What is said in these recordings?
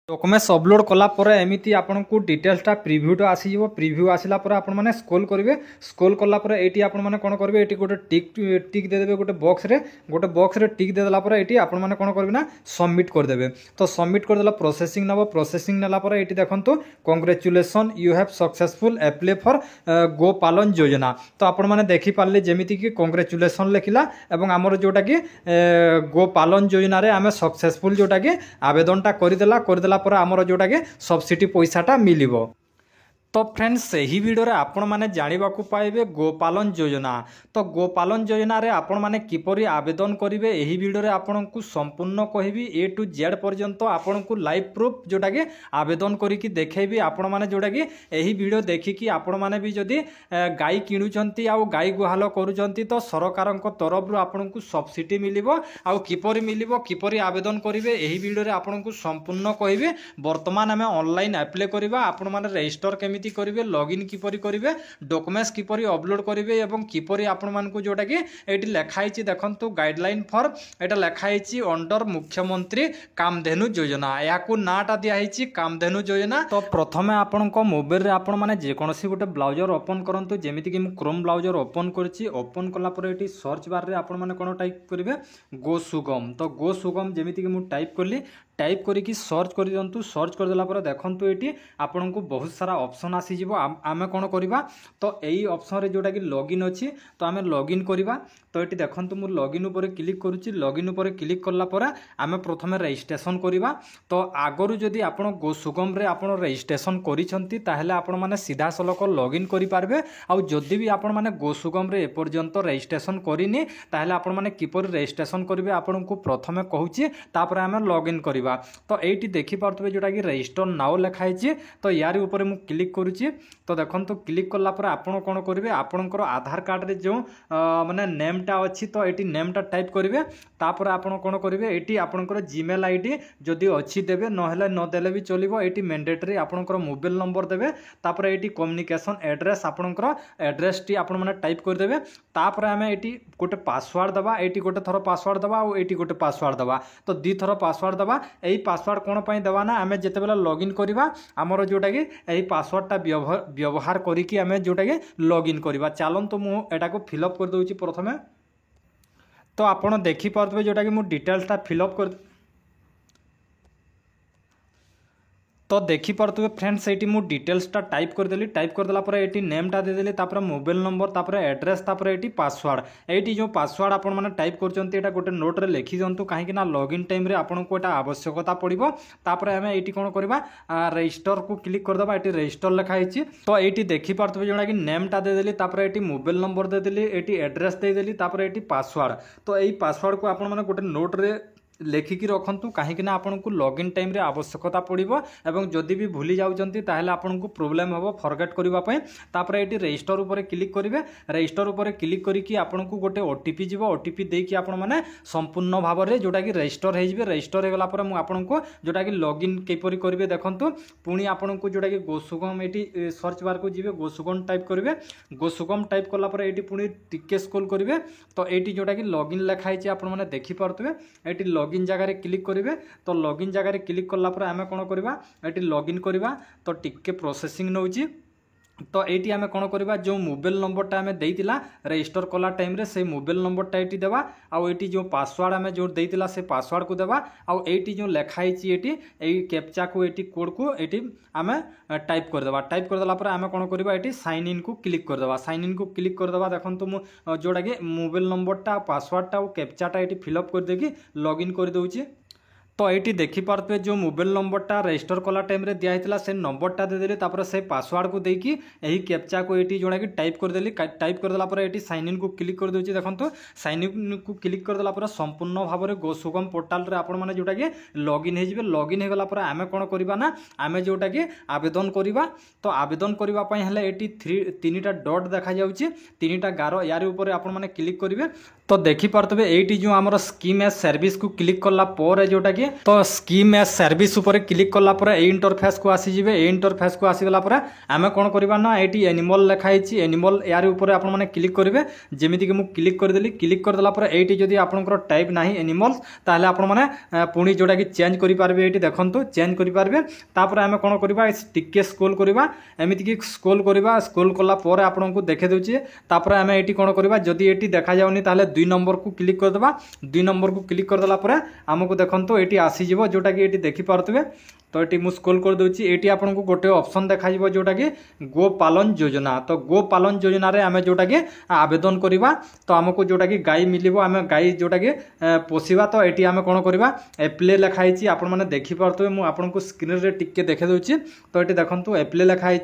Documents upload कला परे एमिति आपनको डिटेल्सटा प्रिव्यूटा आसीजिवो प्रिव्यू आसिला परे आपण माने स्क्रॉल करिवे स्क्रॉल कला परे एटी आपण माने कोन करिवे एटी गोटे टिक दे देबे गोटे बॉक्स रे टिक दे देला परे एटी आपण माने कोन करबे ना सबमिट कर देबे। तो सबमिट कर देला प्रोसेसिंग नबो प्रोसेसिंग नेला परे एटी देखंतु congratulation you have successful apply for गोपालन योजना। तो आपण माने देखि पारले जेमिति कि कांग्रेचुलेशन लिखिला एवं हमर जोटा कि गोपालन योजना रे आमे सक्सेसफुल जोटा कि आवेदनटा कर पर आमर जोटा के सब्सिडी पैसाटा मिलिबो। तो फ्रेंड्स सही वीडियो रे आपण माने जानिबा को पाइबे गोपालन योजना। तो गोपालन योजना रे आपण माने किपरि आवेदन करिवे एही वीडियो रे आपण को संपूर्ण कहिबी ए टू जेड पर्यंत आपण को लाइव प्रूफ जोटा के आवेदन करी कि देखेबी आपण माने जोटा कि एही वीडियो देखि कि आपण माने भी जदी गाय किणुचंती आ गाय गुहाल करूचंती तो सरकार को तरफ रु आपण को सब्सिडी मिलिबो आ किपरि मिलिबो किपरि आवेदन करिवे एही वीडियो रे आपण को संपूर्ण कहिबी। वर्तमान हमें ऑनलाइन अप्लाई करबा आपण माने रजिस्टर केमि करिवे लॉगिन किपरि करिवे डॉक्यूमेंट्स किपरि अपलोड करिवे एवं किपरि आपण मानकु जोटा कि एटी लेखाइछि देखंतु गाइडलाइन फॉर एटा लेखाइछि अंडर मुख्यमंत्री कामधेनु योजना याकू नाटा दिया हिछि कामधेनु योजना। तो प्रथमे आपण को मोबाइल रे आपण माने जे कोनोसी गोटे ब्राउजर ओपन करंतु जेमिति कि म क्रोम ब्राउजर ओपन करछि ओपन कला पर एटी सर्च बार रे आपण माने कोन टाइप करिवे गो सुगम। तो गो सुगम जेमिति कि म टाइप करली टाइप करिकी सर्च कर दियंतु सर्च कर देला पर देखंतु एटी आपन को बहुत सारा ऑप्शन आसी जिवो आमे कोन करबा। तो एई ऑप्शन रे जोटा कि लॉगिन अछि तो आमे लॉगिन करबा। तो एटी देखंतु मु लॉगिन ऊपर क्लिक करूची लॉगिन ऊपर क्लिक करला पर आमे प्रथमे रजिस्ट्रेशन करबा। तो आगरु जदी आपन गो सुगम रे आपन रजिस्ट्रेशन करिसंती ताहेले आपन माने सीधा सलक लॉगिन करि पारबे। आ जदी भी आपन माने गो सुगम रे ए पर्यंत रजिस्ट्रेशन करिनी ताहेले आपन माने किपर रजिस्ट्रेशन करबे आपन को प्रथमे कहूची तापर आमे लॉगिन करबा। तो एटी देखि पारतबे जोटा कि रजिस्टर नाउ लिखाइछि। तो यार ऊपर मु क्लिक करूची तो देखंतु क्लिक करला पर आपण कोन करिवे आपनकर आधार कार्ड रे जो माने नेमटा अछि तो एटी नेमटा टाइप करिवे। तापर आपण कोन करिवे एटी आपनकर जीमेल आईडी जदी अछि देबे नहेले न देले भी चलिबो। एटी मैंडेटरी आपनकर मोबाइल नंबर देबे तापर एटी कम्युनिकेशन एड्रेस आपनकर एड्रेस टी आपण माने टाइप कर देबे। तापर हमें एटी गोटे पासवर्ड दबा एटी गोटे थरो पासवर्ड दबा और एटी गोटे पासवर्ड दबा। तो दी थरो पासवर्ड दबा एई पासवर्ड कोन पई दबा ना आमे जेते बेला लॉगिन करबा हमर जोटा कि एई पासवर्ड टा व्यवहार करी कि आमे जोटा कि लॉगिन करबा। चालन तो मु एटा को फिल अप कर दोउची प्रथमे। तो आपण देखि पारतबे जोटा कि मु डिटेल्स टा फिल अप कर तो देखि पारतबे फ्रेंड्स एटी मु डिटेल्स टा टाइप कर देली टाइप कर देला पर एटी नेम टा दे देली तापर मोबाइल नंबर तापर एड्रेस तापर एटी पासवर्ड एटी जो पासवर्ड आपण माने टाइप करचंती एटा गोटे नोट रे लिखि दंतु काहे कि ना लॉगिन टाइम रे आपण को एटा आवश्यकता पड़िबो। तापर हमें एटी कोन करबा रजिस्टर को क्लिक कर दबा एटी रजिस्टर लिखा हिची। तो एटी देखि पारतबे जोना कि नेम टा दे देली तापर एटी मोबाइल नंबर दे देली एटी एड्रेस दे देली तापर एटी पासवर्ड। तो एई पासवर्ड को आपण माने गोटे नोट रे लेखिकी रखंतु काहे कि ना आपन को लॉगिन टाइम रे आवश्यकता पड़िबो एवं जदी भी भूली जाउचंती ताहेले आपन को प्रॉब्लम होबो फॉरगेट करबा पय। तापर एटी रजिस्टर ऊपर क्लिक करिवे रजिस्टर ऊपर क्लिक करी कि आपन को गोटे ओटीपी जीवो ओटीपी देई कि आपन माने संपूर्ण भाव रे जोटा कि रजिस्टर हे जिवे रजिस्टर हे गला पर मु आपन को जोटा कि लॉगिन केपरि करिवे देखंतु पुनी आपन को जोटा कि गोसुगम एटी सर्च बार को जीवे गोसुगम टाइप करिवे गोसुगम टाइप करला पर एटी पुनी टिके स्क्रॉल करिवे। तो एटी जोटा कि लॉगिन लिखा हिची आपन माने देखि पारतबे एटी लॉगिन जगह रे क्लिक करिवे। तो लॉगिन जगह रे क्लिक करला पर आमे कोन करबा एटी लॉगिन करबा। तो टिके प्रोसेसिंग नउची। तो एटी आमे कोन करबा जो मोबाइल नंबर टा आमे देइतिला रजिस्टर कला टाइम रे से मोबाइल नंबर टा एटी देबा आ एटी जो पासवर्ड आमे जो देइतिला से पासवर्ड को देबा आ एटी जो लिखा हिची एटी एई कैप्चा को एटी कोड को एटी आमे टाइप कर देबा। टाइप कर देला पर आमे कोन करबा एटी साइन इन को क्लिक कर देबा। साइन इन को क्लिक कर देबा देखंतु मु जोडा के मोबाइल नंबर टा पासवर्ड टा और कैप्चा टा एटी फिल अप कर देकी लॉगिन कर दोउची। तो ये देखि पारते जो मोबाइल नंबर टा रजिस्टर कला टाइम रे दिया हितला से नंबर टा दे देली तापर से पासवर्ड को देकी एही कैप्चा को एटी जोडा कि टाइप कर देली टाइप कर देला पर एटी साइन इन को क्लिक कर दोची। देखंतु साइन इन को क्लिक कर देला पर संपूर्ण भाव रे गोसुगम पोर्टल रे आपण माने जोटा कि लॉगिन हे जिवे लॉगिन हे गला पर आमे कोन करबा ना आमे जोटा कि आवेदन करबा। तो आवेदन करबा पय हले एटी तीनटा डॉट देखा जाउची तीनटा गारो यार ऊपर आपण माने क्लिक करिवे। तो देखि पारतबे एटी जो हमर स्कीम ए सर्विस को क्लिक करला पर जोटा कि कि तो स्कीम एज सर्विस ऊपर क्लिक कला पर ए इंटरफेस को आसीजिबे ए इंटरफेस को आसीगला पर आम कौन करवा ना ये एनिमल लिखाई एनिमल यार ऊपर आप क्लिक करेंगे जमीती कि क्लिक करदेली क्लिक करदेला पर ये जदि आपंकर टाइप ना एनिमल्स ताहले आपण माने पुणी जोटा कि चेंज करेंगे ये देखो चेंज करेंगे तापर आम कौन करवा टिके स्क्रोल करवा एमती कि स्क्रोल करवा स्क्रोल कलापर आपको देखे दूचे तापर आम ये कौन करवा जदि ये देखा जाऊनी ताहले 2 नंबर को क्लिक करदेबा 2 नंबर को क्लिक करदेला पर आमको देखो ये आसीज जोटा कि ये देखिपे तो ये मुझे स्क्रोल कर दूची ये आपको गोटे ऑप्शन देखा जोटा कि गो पालन योजना तो गो पालन योजना रे आम जोटा कि आवेदन करवा तो आमको जोटा कि गाई मिलिबो आम गाई जोटा कि पोषिबा तो ये आम कौन करवा एप्ले लिखाई आपण मैंने देखिपे मुझे आपको स्क्रीन रे टिके देखे दूची तो ये देखो एप्ले लिखाई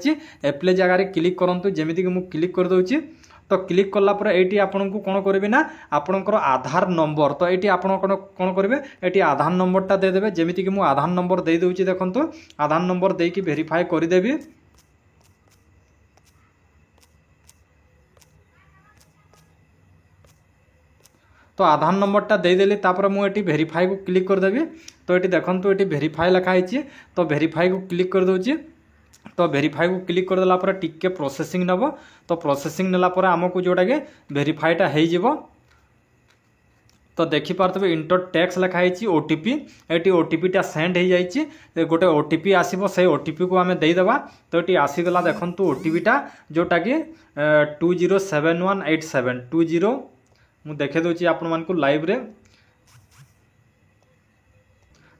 एप्ले जगार क्लिक करूँ जमीती कि क्लिक कर दूची तो क्लिक कला पर ये आपन को कौन करेंगे ना आपणकर आधार नंबर तो ये आप कौन करेंगे ये आधार नंबरटा देदेवे जमीती कि आधार नंबर दे दूची देखो आधार नंबर देकी वेरीफाई करदेवी तो आधार नंबरटा देदेली तापर मुझे वेरीफाई को क्लिक करदेवी तो ये देखो ये वेरीफाई लिखाई तो वेरीफाई को क्लिक कर दूची तो वेरीफाई को क्लिक करदेला पर टिके प्रोसेसिंग नब तो प्रोसेसिंग नेला पर आमको जोटा कि वेरीफाईटा हो तो देखिपे इंटर टैक्स लिखाई ओटीपी ये ओटीपीटा सेंड हो जाए गोटे ओटीपी आसो से ओटीपी को आम देदेबा तो ये आसीगला देखो ओटीपीटा जोटा कि 207187 20 मुझे देखे दूची आपण लाइव रे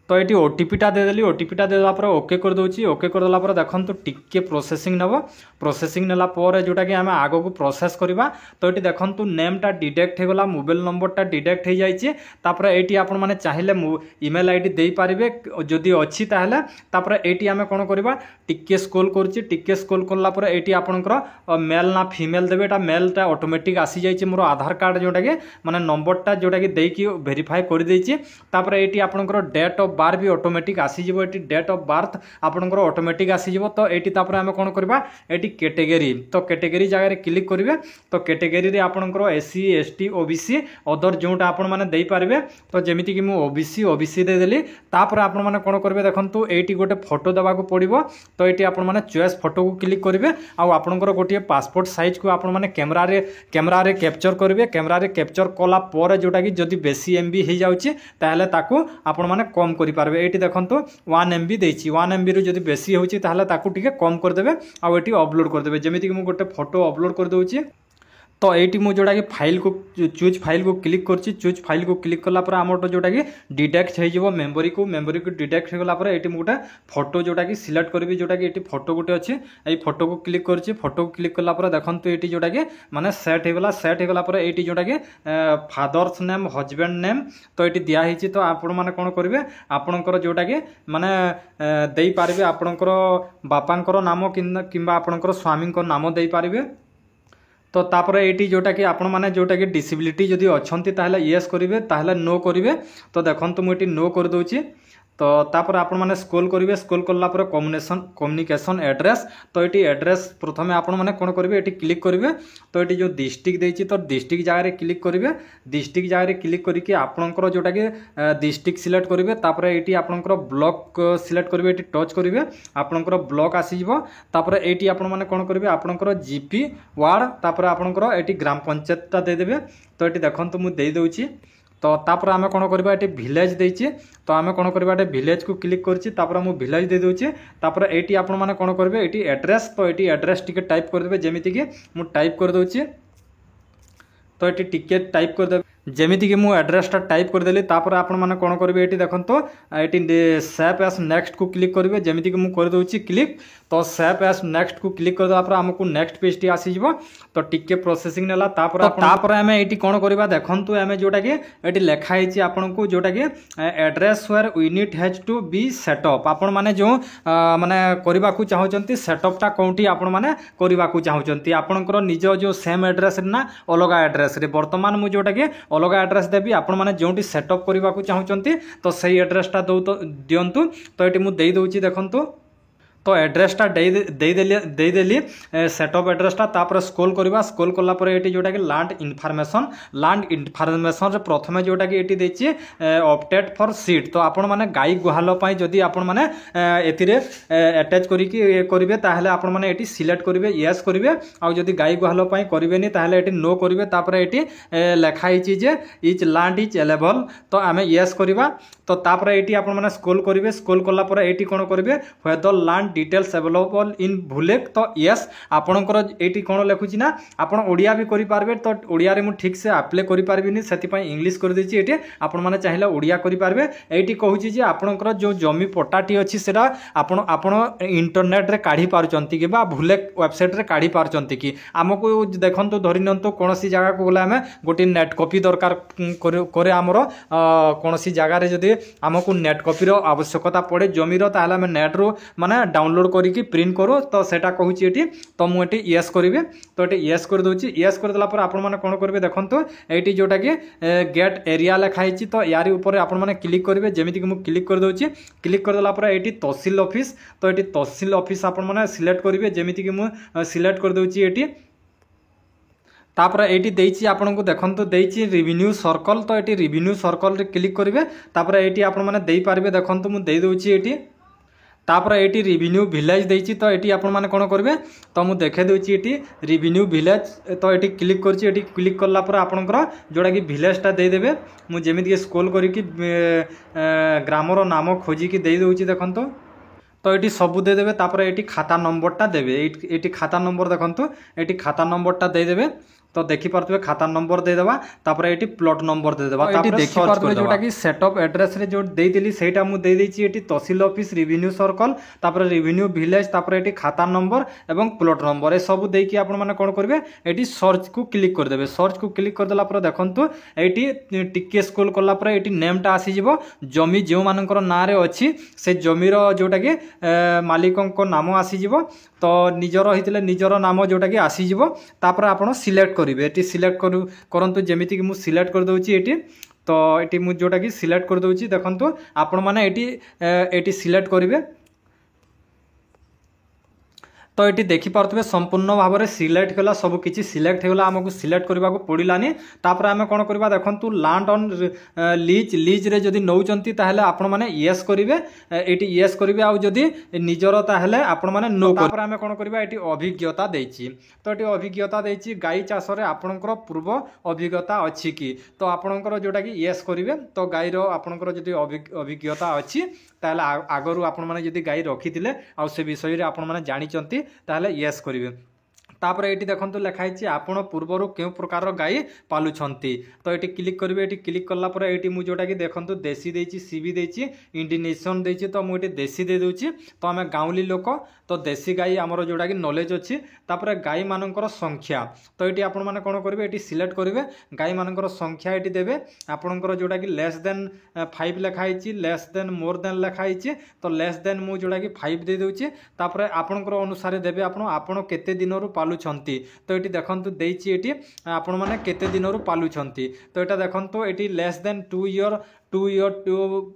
तो ये ओटीपीटा देदेली ओटीपीटा देदेला पर ओके कर दूची ओके करदेला पर देखो टिके प्रोसेसिंग नब प्रोसेसिंग नेला पर जोटा कि आम आग को प्रोसेस करवा तो ये देखो नेमटा डिटेक्ट होगला मोबाइल नंबरटा डिटेक्ट हो जाए तापर ये आपण मैंने चाहिए ईमेल आईडी दे पारे जदि अच्छी ताहले तापर ये आम कौन करवा टिके स्क्रोल करुच्ची टिके स्क्रोल कला पर ये आपंकर मेल ना फीमेल देवे एटा मेलटा ऑटोमेटिक आसी जाइए मोर आधार कार्ड जोटा कि माने नंबरटा जोटा कि देकी वेरीफाई कर देइछि तापर ये आपंकर डेट ऑफ बार भी ऑटोमेटिक आसीज ये डेट ऑफ बर्थ आपंकर ऑटोमेटिक आसीज तो ये आम कौन करवा ये कैटेगरी तो कैटेगरी जगह क्लिक करेंगे तो कैटेगरी रे आपंकर एससी एसटी ओबीसी अदर जोटा आपण मैंने दे पारे तो जमीती कि ओबीसी ओबीसी देदेली तापर आपण मैंने कौन करेंगे देखो ये गोटे फोटो देवाक पड़ो तो ये आपण मैंने चॉइस फोटो को क्लिक करेंगे आपंकर गोटे पासपोर्ट साइज को आपण मैंने कैमरा रे कैप्चर करेंगे कैमरा रे कैप्चर कला पर जोटा कि जदि बेसी एमबी हो जाउछि ताहले ताकू आपण मैंने कम करेंगे ये देखो 1 MB देछि 1 MB रु जदि बेसी होछि ताहले ताकू टिके कम करदेवे आ ये अपलोड करदेवे जमीती कि गोटे फोटो अपलोड कर दूची तो ये मुझे जोटा कि फाइल को चूज फाइल को क्लिक करछि चूज फाइल को क्लिक कला पर आमर जोटा कि डिटेक्ट हो मेमोरी को डिटेक्ट होगला पर ये गोटे फोटो जोटा कि सिलेक्ट करी जोटा कि ये फोटो गोटे अच्छे ये फोटो को क्लिक करछि फोटो को क्लिक कला पर देखो ये जोटा कि माने सेट होगला पर ये जोटा कि फादर्स नेम हजबैंड नेम तो ये दिखाई तो आपण मैंने कौन करेंगे आपणकर जोटा कि माने दे पारे आपणकर बापांकर नाम किंबा आपणकर स्वामी नाम दे पारे तो तापर ये जोटा कि आपण मैंने जोटा कि डिसेबिलिटी जदि अच्छी ताहले येस करेंगे ताहले नो करेंगे तो देखो मुझे नो कर दूची तो तापर आपण मैंने स्क्रोल करेंगे स्क्रोल कला पर कम्युनिकेशन एड्रेस तो ये एड्रेस प्रथम आपण मैंने कौन करेंगे ये क्लिक करेंगे तो ये जो डिस्ट्रिक्ट देती तो डिस्ट्रिक्ट जगह क्लिक करेंगे डिस्ट्रिक्ट जगह क्लिक करके आपणकर जोटा कि डिस्ट्रिक्ट सिलेक्ट करेंगे तापर ये आपणकर ब्लॉक सिलेक्ट करेंगे ये टच करेंगे आपणकर ब्लॉक आसीज तापर ये आपण मैंने कौन करेंगे आपणकर जीपी वार्ड तापर आपणकर ये ग्राम पंचायतटा देदेवे तो ये देखो मुझे दे दूची तो तापर आम कौन करवा ये विलेज देछि तो आम कौन करवा ये विलेज को क्लिक करछि तापर मु विलेज दे दूछि तापर एटी आपण माने कौन करेंगे ये एड्रेस तो ये एड्रेस टिके टाइप करदेवे जमीती कि मु टाइप कर दूछि तो ये टिके टाइप करदेवे जमीती कि मु एड्रेसटा टाइप करदेली तापर आपण माने कौन करेंगे ये देखो तो ये सेव एज नेक्स्ट को क्लिक करेंगे जमीती कि मु कर दूछि क्लिक तो सेव एज नेक्स्ट को क्लिक करदेला पर आमको नेक्स्ट पेज टी आसीज तो टिके प्रोसेसिंग नेला तापर आम ये कौन करवा देखु आम जोटा कि ये लिखाई आपन को जोटा कि address where unit has to be set up आपण माने जो माने करबा को चाहउचंती सेटअपटा कोंटी आपण माने करबा को चाहउचंती आपनकर निज जो सेम एड्रेस ना अलग एड्रेस रे वर्तमान मु जोटा कि अलग एड्रेस देवी आपण माने जोटी सेटअप करबा को चाहउचंती तो सही एड्रेसटा दियंतु तो ये मु दे दउची देखंतु तो एड्रेसटा देदेली सेटअप एड्रेसटा तापर स्क्रोल करवा स्क्रोल कला पर ये जोटा कि लैंड इनफॉरमेशन प्रथम जोटा कि ये देछि अपडेट फॉर सीट। तो आपण माने गाई गुहाल पई जदी आपण माने एतिरे अटैच करिके करिवे ताहले आपण माने एटी सिलेक्ट करिवे यस करिवे आ जदी गाई गुहाल पई करिवेनी ताहले एटी नो करिवे तापर एटी लेखा हिची जे इच लैंड इज अवेलेबल तो आमे यस करिवा। तो तापर एटी आपण माने स्क्रोल करिवे स्क्रोल कला पर एटी कोन करिवे whether land details available in Bhulekh तो यस आपणकर एटी कोन लिखुची ना आपण ओडिया भी करि पारबे। तो ओडिया रे मु ठीक से अप्लाई करि पारबिनी सेति पई इंग्लिश कर देछि एटी आपण माने चाहिले ओडिया करि पारबे। एटी कहूची जे आपणकर जो जमी पट्टाटी अछि सेटा आपण इंटरनेट रे काढी पारुचंती कि बा भुलेक वेबसाइट रे काढी पारुचंती कि हमकु देखंतु धरि नंतु कोनोसी जगह को गला हमें गोटी नेट कॉपी दरकार करे हमरो कोनोसी जगह रे जदी हमकु नेट कॉपी रो आवश्यकता पड़े जमीर ताहले हमें नेट रो माने डाउनलोड करिकी प्रिंट करो तो सेटा कहूची एटी तो मु एटी यस करिवे। तो एटी यस कर दोची यस कर देला पर आपण माने कोन करबे देखंतु एटी जोटा कि गेट एरिया लिखा हिची तो यारी ऊपर आपण माने क्लिक करिवे जेमिति कि मु क्लिक कर दोची क्लिक कर देला पर एटी तहसील ऑफिस तो एटी तहसील ऑफिस आपण माने सिलेक्ट करिवे जेमिति कि मु सिलेक्ट कर दोची एटी तापर एटी देइछि आपनको देखंतु देइछि रेवेन्यू सर्कल तो एटी रेवेन्यू सर्कल रे क्लिक करिवे तापर एटी आपण माने देई पारबे देखंतु मु देई दोछि एटी तापर एटी रेवेन्यू विलेज देइछि तो एटी आपण माने कोन करबे तो मु देखे दोछि एटी रेवेन्यू विलेज तो एटी क्लिक करछि एटी क्लिक करला पर आपनकर जोडा कि विलेजटा देई देबे मु जेमिति स्क्रॉल करी कि ग्रामर नाम खोजी कि देई दोछि देखंतु तो ये सबू देदेवे तापर ये खाता नंबरटा देवे ये खाता नंबर देखंतु ये खाता नंबरटा देदेवे तो देखि पारथबे खाता नंबर दे देबा तापर एटी प्लॉट नंबर दे देबा तापर देखि पारथबे जोटा कि सेटअप एड्रेस रे जो देई देली सेटा मु देई देछि एटी तहसील ऑफिस रेवेन्यू सर्कल तापर रेवेन्यू विलेज तापर एटी खाता नंबर एवं प्लॉट नंबर ए सब देई कि आपण माने कोन करबे एटी सर्च को क्लिक कर देबे सर्च को क्लिक कर देला पर देखंतु एटी टिके स्क्रॉल करला पर एटी नेम टा आसी जिवो जमी जे मानकर ना रे अछि से जमीर जोटा कि मालिकन को नाम आसी जिवो तो निजर हितले निजर नाम जोटा कि आसी जिवो तापर आपण सिलेक्ट करिवे एटी सिलेक्ट करंतु जेमिति कि मु सिलेक्ट कर दोछि एटी तो एटी मु जोटा कि सिलेक्ट कर दोछि देखंतु आपण माने एटी सिलेक्ट करिवे तो ये देखि पारथबे संपूर्ण भाव में सिलेक्ट कला सब किछि सिलेक्ट होगला हमको सिलेक्ट करबा को पड़िलानी तापर आमे कोन करबा देखंतु लैंड ऑन लीज रे जदी नौचंती ताहले आपण माने यस करिवे एटी यस करिवे आ जदी निजर ताहले आपण माने नो तापर आमे कोन करबा एटी अभिज्ञता देछि तो एटी अभिज्ञता देछि गाई चाष रे आपनकर पूर्व अभिज्ञता अछि कि तो आपनकर जोटा कि यस करिवे तो गाई रो आपनकर जदी अभिज्ञता अछि ताहले आगरु आपण माने जदी गाई रखिथिले आ से विषय रे आपण माने जानिचंती ताहले यस करिवे तापर ये देखो लिखाई आपण पूर्वर क्यों प्रकार गाई पालुछंती तो ये क्लिक करेंगे ये क्लिक कला ये मुझे जोटा कि देखो देसी देची सीबी देची इंडिनेशन देची तो मुझे देसी दे दूची तो आम गाँवली लोक तो देसी गाई आमर जोटा कि नॉलेज अच्छी तापर गाई मानकर संख्या तो ये आपण मैंने कौन करेंगे ये सिलेक्ट करेंगे गाई मानकर संख्या ये देवे आपणकर जोटा कि लेस देन 5 लिखाई लेस देन मोर देन लिखाई तो लेस देन मुझे जोटा कि 5 दे दूची तापर आपणकर अनुसार देवे आपण केते दिन पालुछंती तो ये देखंतु देइछि एटी आपण माने केते दिन पालुछंती तो एटा देखंतु एटी less than 2 year 2 year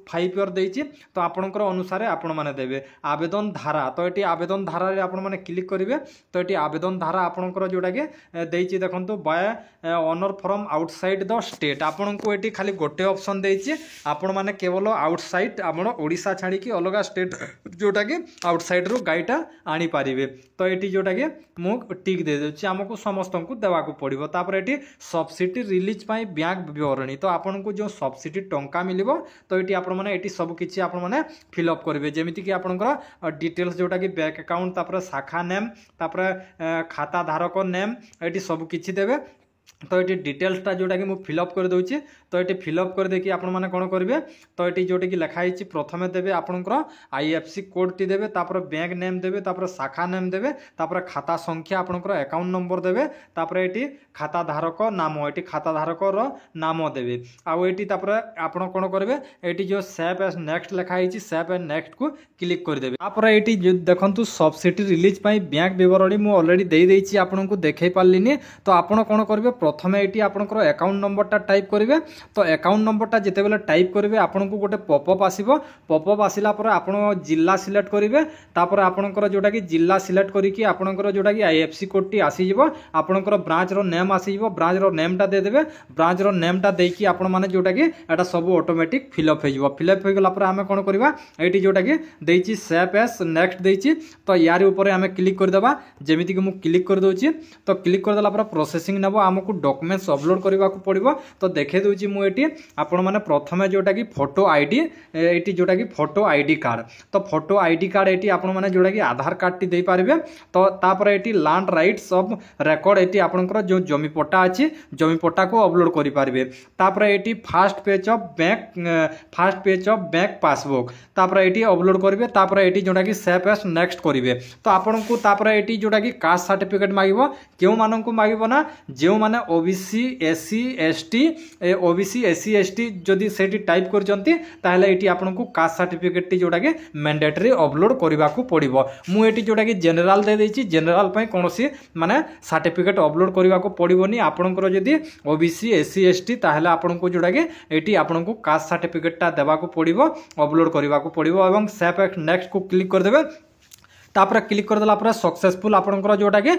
5 year देइछि तो आपणकर अनुसार आपण माने देबे आवेदन धारा तो एटी आवेदन धारा रे आपण माने क्लिक करिवे तो एटी आवेदन धारा आपणकर जोटा के देइछि देखंतु by owner from outside the state आपणको एटी खाली गोटे ऑप्शन देइछि आपण माने केवल आउटसाइड आपण ओडिसा छाडी की अलगा स्टेट जोटा के आउटसाइड रो गाईटा आनी पारिवे तो एटी जोटा के मु टिक दे देछि हमको समस्त को देवा को पड़िबो तापर एटी सब्सिडी रिलीज पाई बैंक विवरणी तो आपनको जो सब्सिडी टंका मिलिबो तो एटी आपण माने एटी सब किछि आपण माने फिल अप करिवे जेमिति कि आपनकर डिटेल्स जोटा कि बैंक अकाउंट तापर शाखा नेम तापर खाता धारक नेम एटी सब किछि देबे तो ये डिटेल्सटा जोटा कि मुझे फिलअप कर दूची तो ये फिलअप कर देखिए आपण मैंने कौन करेंगे तो ये जोटा कि लिखाई प्रथमे देवे आपंकर आईएफसी कोड टी देवे तापर बैंक नेम देवे तापर शाखा नेम देवे तापर खाता संख्या आपंकर अकाउंट नंबर देवे तापर ये खाता धारक नाम ये खाता धारक नाम देवे आउ ये आपड़ कौन करेंगे ये जो सेव एज नेक्स्ट लिखाई सेव एज नेक्स्ट को क्लिक करदेवे तापर ये देखो सब्सिडी रिलीज बैंक विवरणी मुझे अलरेडी दे देइछि आपको देखई पार्लिनी तो आपड़ कौन करेंगे प्रथम ये आपंकर अकाउंट नंबरटा टाइप करेंगे। तो अकाउंट नंबरटा जितेबाला टाइप करेंगे आपन को गोटे पॉपअप आसीबो। पॉपअप आसिला पर आपण जिला सिलेक्ट करेंगे। तापर आपंकर जोटा कि जिला सिलेक्ट करके आपंकर जोटा कि आईएफसी कोड टी आसीजिवो। आपंकर ब्रांच रो नेम आसीजिवो। ब्रांच रो नेमटा दे देबे। ब्रांच रो नेमटा देकी आपण माने जोटा कि एटा सब ऑटोमेटिक फिलअप हो जिवो। फिलअप हो गला पर आमे कोन करबा एटी जोटा कि देइची सेव एस नेक्स्ट देइची। तो यार ऊपर आमे क्लिक कर देबा। जेमिति कि मु क्लिक कर दोची। तो क्लिक कर देला पर प्रोसेसिंग नेबो। हमकु डॉक्यूमेंट्स अपलोड करबा को पड़िबो। तो देखे दोची मु एटी आपण माने प्रथमे जोटा कि फोटो आईडी एटी जोटा कि फोटो आईडी कार्ड। तो फोटो आईडी कार्ड एटी आपण माने जोटा कि आधार कार्ड टी देई पारिबे। तो तापर eighty land rights of record eighty आपनकर जो जमी पट्टा अछि जमी पट्टा को अपलोड करि पारिबे। तापर eighty first page of bank passbook तापर एटी अपलोड करिवे। तापर एटी जोटा कि सेव एस नेक्स्ट करिवे। तो आपनकु तापर एटी जोटा कि कास्ट सर्टिफिकेट मागिबो। केउ माननकु मागिबो ना जेउ माने ओबीसी एससी एसटी जदि सेठी टाइप करजंती ताहले एटी आपनकु कास्ट सर्टिफिकेट टी जोटा कि मैंडेटरी अपलोड करबा को पड़िबो। मु एटी जोटा कि जनरल दे देछि। जनरल पई कोनोसी माने सर्टिफिकेट अपलोड करबा को पड़िबोनी। आपनकर जदि ओबीसी एससी एसटी ताहले आपनकु जोटा कि एटी आपनकु कास्ट सर्टिफिकेट टा देबा को पड़िबो अपलोड करबा को पड़िबो एवं सेव नेक्स्ट को क्लिक कर देबे। तापर क्लिक कर देला पर सक्सेसफुल आपनकर जोटा कि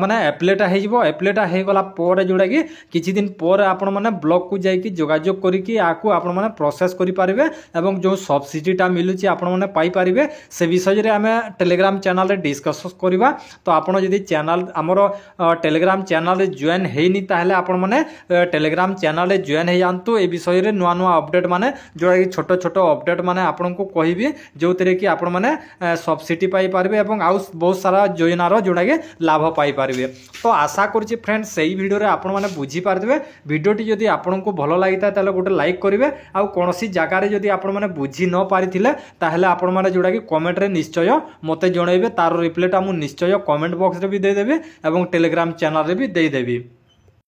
माने एप्लाईटा हे जिवो। एप्लाईटा हे गला पर जोटा कि किछि दिन पर आपण माने ब्लॉक को जाई कि जोगाजोग करिकि आकु आपण माने प्रोसेस करि पारिबे एवं जो सब्सिडीटा मिलुची आपण माने पाई पारिबे। से विषय रे हमें टेलीग्राम चैनल रे डिस्कस करबा। तो आपण जदि चैनल हमरो टेलीग्राम चैनल रे जॉइन हेनी ताहले आपण माने टेलीग्राम चैनल रे जॉइन हे जानतु। ए विषय रे नुवा नुवा अपडेट माने जोटा कि छोटो छोटो अपडेट माने आपण को कहिबी जो तरे कि आपण माने सब्सिडी पाई पारिबे एवं आउ बहुत सारा योजनार जोटा कि लाभ पाई पारिबे। तो आशा करछि फ्रेंड्स सही वीडियो रे आपण माने बुझी पारदिबे। वीडियोटी जदि आपनको भलो लागिता ताले गोटे लाइक करिवे। आउ कोनोसी जगह रे जदि आपण माने बुझी न पारिथिले ताहले आपण माने जोटा कि कमेंट रे निश्चय मते जणाइबे। तार रिप्लाईटा मु निश्चय कमेंट बॉक्स रे भी दे देबे एवं टेलीग्राम चैनल रे भी दे देबे।